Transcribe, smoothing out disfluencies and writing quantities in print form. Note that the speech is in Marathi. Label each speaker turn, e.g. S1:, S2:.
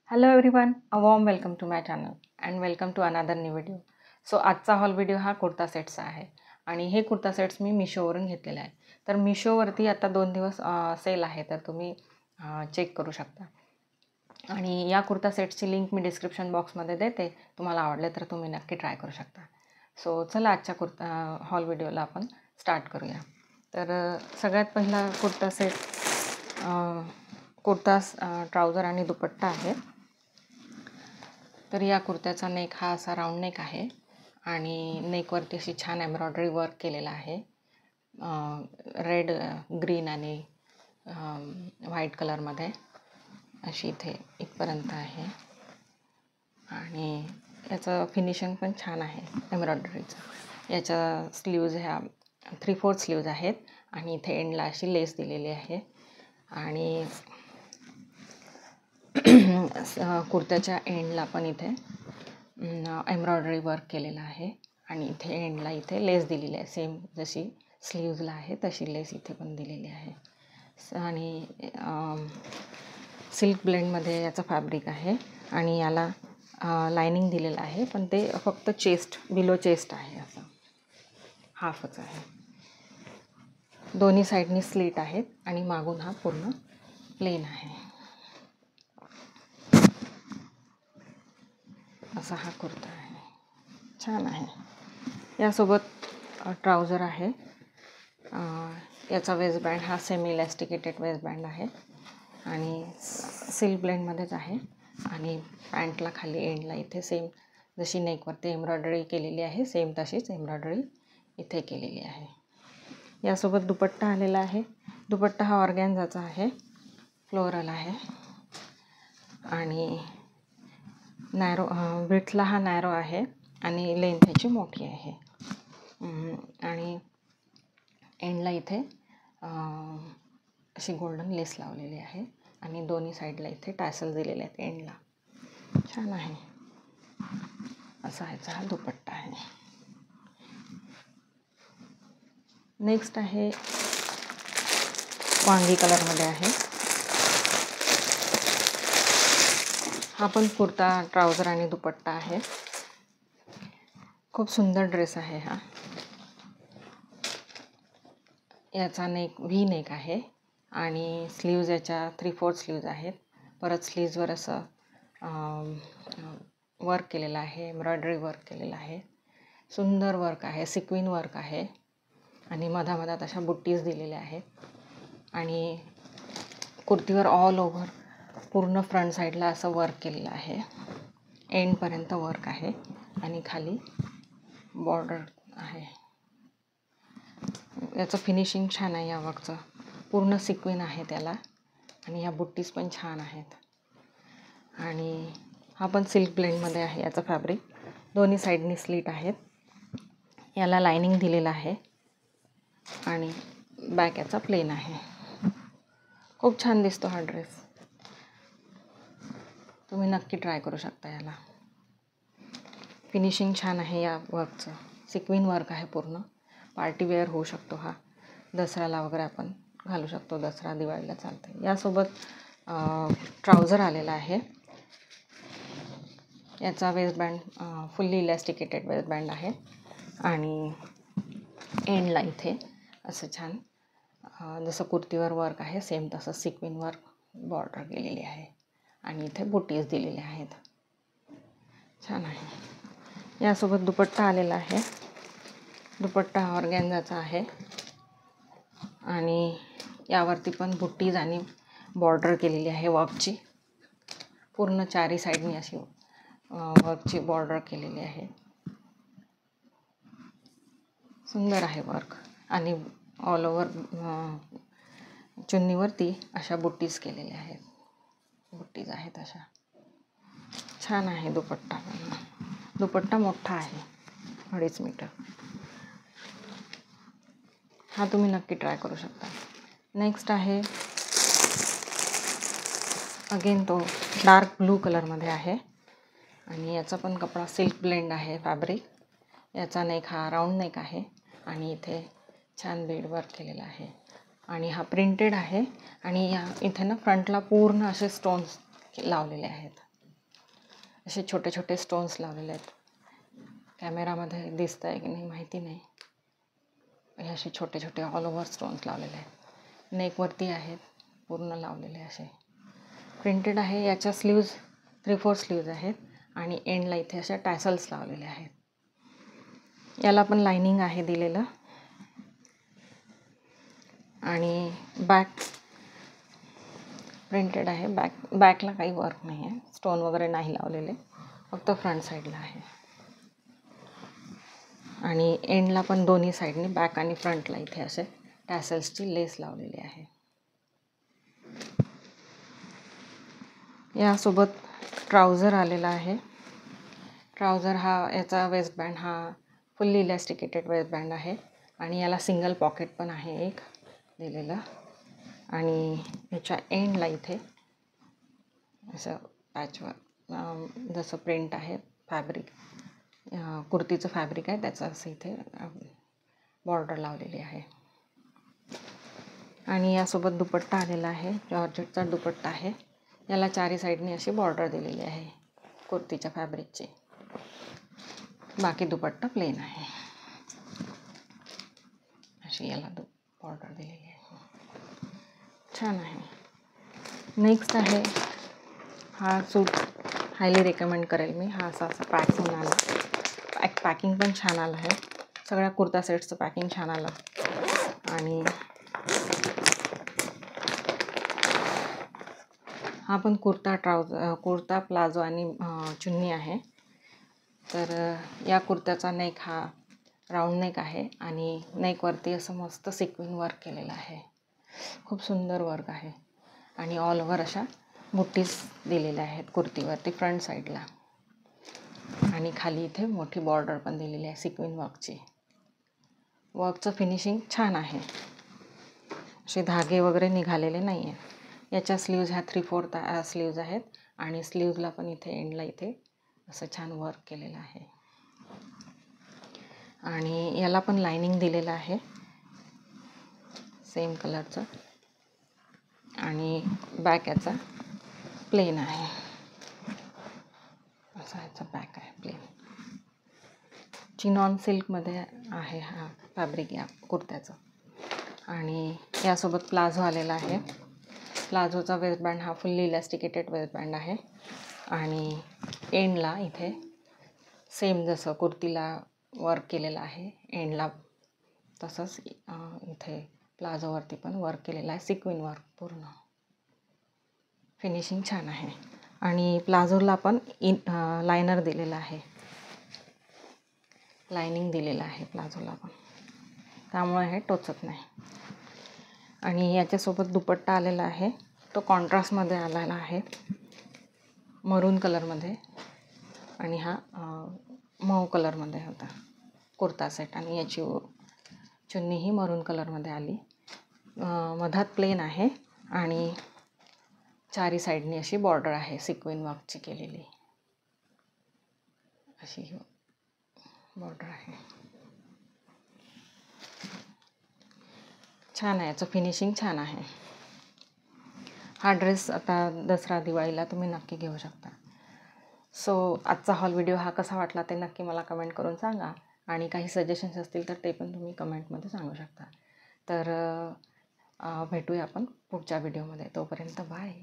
S1: Hello everyone, a warm welcome to my channel and welcome to another new video. So आजचा हॉल व्हिडिओ हा कुर्ता सेट्सचा आहे आणि हे कुर्ता सेट्स मी मिशोवरून घेतलेले आहे. तर मिशोवरती आता 2 दिवस सेल आहे, तर तुम्ही चेक करू शकता. आणि या कुर्ता सेट्सची लिंक मी डिस्क्रिप्शन बॉक्समध्ये देते. तुम्हाला आवडले तर तुम्ही नक्की ट्राय करू शकता. सो चला आजच्या हॉल व्हिडिओला आपण स्टार्ट करूया. तर सगळ्यात पहिला कुर्ता सेट कुर्ता ट्राउझर आणि दुपट्टा आहे. तर या कुर्त्याचा नेक हा असा राऊंड नेक आहे आणि नेकवरती अशी छान एम्ब्रॉयडरी वर्क केलेला आहे. रेड, ग्रीन आणि व्हाईट कलरमध्ये अशी इथे इथपर्यंत आहे. आणि याचं फिनिशिंग पण छान आहे एम्ब्रॉयडरीचं. याच्या स्लीव्ज ह्या 3/4 स्लीव्ज आहेत आणि इथे एंडला अशी लेस दिलेली आहे. आणि कुर्त्याच्या एंडला पण इथे एम्ब्रॉयडरी वर्क केलेलं आहे आणि इथे एंडला इथे लेस दिलेली आहे. सेम जशी स्लीव्जला आहे तशी लेस इथे पण दिलेली आहे. आणि सिल्क ब्लेंडमध्ये याचं फॅब्रिक आहे आणि याला लायनिंग दिलेलं आहे, पण ते फक्त चेस्ट, बिलो चेस्ट आहे, असं हाफच आहे. दोन्ही साईडनी स्लीट आहेत आणि मागून हा पूर्ण प्लेन आहे. असा हा कुर्ता आहे, छान आहे. यासोबत ट्राउझर आहे. याचा वेस्ट बँड हा सेमी इलॅस्टिकेटेड वेस्ट बँड आहे आणि सिल्क ब्लेंडमध्येच आहे. आणि पॅन्टला खाली एंडला इथे सेम जशी नेकवरती एम्ब्रॉयडरी केलेली आहे, सेम तशीच एम्ब्रॉयडरी इथे केलेली आहे. यासोबत दुपट्टा आलेला आहे. दुपट्टा हा ऑर्गॅन्झाचा आहे, फ्लोरल आहे आणि नॅरो विड्थला हा नॅरो आहे आणि लेंथ ह्याची मोठी आहे. आणि एंडला इथे अशी गोल्डन लेस लावलेली आहे आणि दोन्ही साईडला इथे टॅसल दिलेले आहेत एंडला. छान आहे. असा ह्याचा हा दुपट्टा आहे. नेक्स्ट आहे वांगी कलरमध्ये आहे. हा पण कुर्ता, ट्राउझर आणि दुपट्टा आहे. खूप सुंदर ड्रेस आहे हा. याचा नेक व्ही नेक आहे आणि स्लीव्ज याच्या 3/4 स्लीव्ज आहेत. परत स्लीव्जवर असं वर्क केलेलं आहे, एम्ब्रॉयडरी वर्क केलेलं आहे. सुंदर वर्क आहे, सिक्विन वर्क आहे आणि मधामधात अशा बुट्टीज दिलेल्या आहेत. आणि कुर्तीवर ऑल ओव्हर पूर्ण फ्रंट साईडला असं वर्क केलेलं आहे. एंडपर्यंत वर्क आहे आणि खाली बॉर्डर आहे. याचं फिनिशिंग छान आहे. या वर्कचं पूर्ण सिक्विन आहे त्याला आणि ह्या बुट्टीज पण छान आहेत. आणि हा पण सिल्क ब्लेंडमध्ये आहे याचं फॅब्रिक. दोन्ही साईडनी स्लीट आहेत. याला लायनिंग दिलेलं आहे आणि बॅक याचा प्लेन आहे. खूप छान दिसतो हा ड्रेस. तुम्ही नक्की ट्राय करू शकता. याला फिनिशिंग छान आहे या वर्कचं. सिक्विन वर्क आहे पूर्ण. पार्टीवेअर होऊ शकतो हा. दसऱ्याला वगैरे आपण घालू शकतो. दसरा, दिवाळीला चालते. यासोबत ट्राउझर आलेला आहे. याचा waist band fully elasticated waist band आहे आणि एंडला इथे असं छान जसं कुर्तीवर वर्क आहे सेम तसं सिक्विन वर्क बॉर्डर केलेली आहे आणि इथे बुटीज दिलेले आहेत. छान आहे. यासोबत दुपट्टा आलेला आहे. दुपट्टा ऑर्गॅन्झाचा आहे आणि यावरती पण बुट्टीज आणि बॉर्डर केलेली आहे वर्कची. पूर्ण चारी साईडनी अशी वर्कची बॉर्डर केलेली आहे. सुंदर आहे वर्क आणि ऑल ओव्हर चुन्नीवरती अशा बुट्टीज केलेल्या आहेत. बुट्टीज आहेत अशा. छान आहे दुपट्टा. दुपट्टा मोठा आहे, 2.5 मीटर. हा तुम्ही नक्की ट्राय करू शकता. नेक्स्ट आहे अगेन तो डार्क ब्लू कलरमध्ये आहे आणि याचा पण कपडा सिल्क ब्लेंड आहे फॅब्रिक. याचा नेक हा राऊंड नेक आहे आणि इथे छान बीड वर्क केलेला आहे आणि हा प्रिंटेड आहे आणि या इथे ना फ्रंटला पूर्ण असे स्टोन्स लावलेले आहेत. असे छोटे छोटे स्टोन्स लावलेले आहेत. कॅमेरामध्ये दिसत आहे की नाही माहिती नाही. हे असे छोटे छोटे ऑल ओव्हर स्टोन्स लावलेले आहेत. नेकवरती आहेत पूर्ण लावलेले असे प्रिंटेड आहे. याच्या स्लीव्ज 3/4 स्लीव्ज आहेत आणि एंडला इथे अशा टॅसल्स लावलेले आहेत. याला पण लाइनिंग आहे दिलेलं. आणि बॅक प्रिंटेड आहे. बॅकला काही वर्क नाही आहे, स्टोन वगैरे नाही लावलेले, फक्त फ्रंट साईडला आहे. आणि एंडला पण दोन्ही साईडनी बॅक आणि फ्रंटला इथे असे टॅसल्सची लेस लावलेली आहे. यासोबत ट्राउझर आलेला आहे. ट्राउझर याचा वेस्टबँड हा फुल्ली इलॅस्टिकेटेड वेस्टबँड आहे आणि याला सिंगल पॉकेट पण आहे एक दिलेलं. आणि ह्याच्या एंडला इथे असं पॅचवर जसं प्रिंट आहे फॅब्रिक, कुर्तीचं फॅब्रिक आहे त्याचं असं इथे बॉर्डर लावलेली आहे. आणि यासोबत दुपट्टा आलेला आहे. जॉर्जेटचा दुपट्टा आहे. याला चारी साईडनी अशी बॉर्डर दिलेली आहे कुर्तीच्या फॅब्रिकची. बाकी दुपट्टा प्लेन आहे. अशी याला बॉर्डर दिलेली आहे. छान आहे. नेक्स्ट आहे हा सूट. हायली रेकमेंड करेल मी. हा असा पॅक होऊन आला. पॅकिंग पण छान आलं आहे. सगळ्या कुर्ता सेट्सचं पॅकिंग छान आलं. आणि हा पण कुर्ता प्लाझो आणि चुन्नी आहे. तर या कुर्त्याचा नेक हा राऊंड नेक आहे आणि नेकवरती असं मस्त सिक्विन वर्क केलेलं आहे. खूप सुंदर वर्क आहे आणि ऑल ओव्हर अशा बुट्टीज दिलेल्या आहेत कुर्तीवरती फ्रंट साईडला. आणि खाली इथे मोठी बॉर्डर पण दिलेली आहे सिक्विन वर्कची. वर्कचं फिनिशिंग छान आहे. असे धागे वगैरे निघालेले नाही आहेत. याच्या स्लीव्ज ह्या 3/4 स्लीव्ज आहेत आणि स्लीव्जला पण इथे एंडला इथे असं छान वर्क केलेलं आहे. आणि याला पण लाइनिंग दिलेलं आहे सेम कलरचं. आणि बॅक याचा प्लेन आहे. असा याचा बॅक आहे प्लेन. चिनॉन सिल्कमध्ये आहे हा फॅब्रिक या कुर्त्याचं. आणि यासोबत प्लाझो आलेला आहे. प्लाझोचा वेस्टबँड हा फुल्ली इलॅस्टिकेटेड वेस्टबँड आहे आणि एंडला इथे सेम जसं कुर्तीला वर्क केलेलं आहे एंडला तसंच इथे प्लाझोवरती पण वर्क केलेलं आहे सिक्विन वर्क पूर्ण. फिनिशिंग छान आहे. आणि प्लाझोला पण लायनर दिलेला आहे, लाइनिंग दिलेलं आहे प्लाझोला पण, त्यामुळे हे टोचत नाही. आणि याच्यासोबत दुपट्टा आलेला आहे. तो कॉन्ट्रास्टमध्ये आलेला आहे मरून कलरमध्ये आणि हा मऊ कलरमध्ये होता कुर्ता सेट. आणि याची चुन्नी ही मरून कलरमध्ये आली. मधात प्लेन आहे आणि चारी साईडनी अशी बॉर्डर आहे सिक्विन वर्कची केलेली. अशी बॉर्डर आहे. छान आहे. याचं फिनिशिंग छान आहे. हा ड्रेस आता दसरा दिवाळीला तुम्ही नक्की घेऊ शकता. सो आजचा हॉल व्हिडिओ हा कसा वाटला ते नक्की मला कमेंट करून सांगा. आणि काही सजेशन्स असतील तर ते पण तुम्ही कमेंटमध्ये सांगू शकता. तर भेटूया आपण पुढच्या व्हिडिओमध्ये. तोपर्यंत बाय.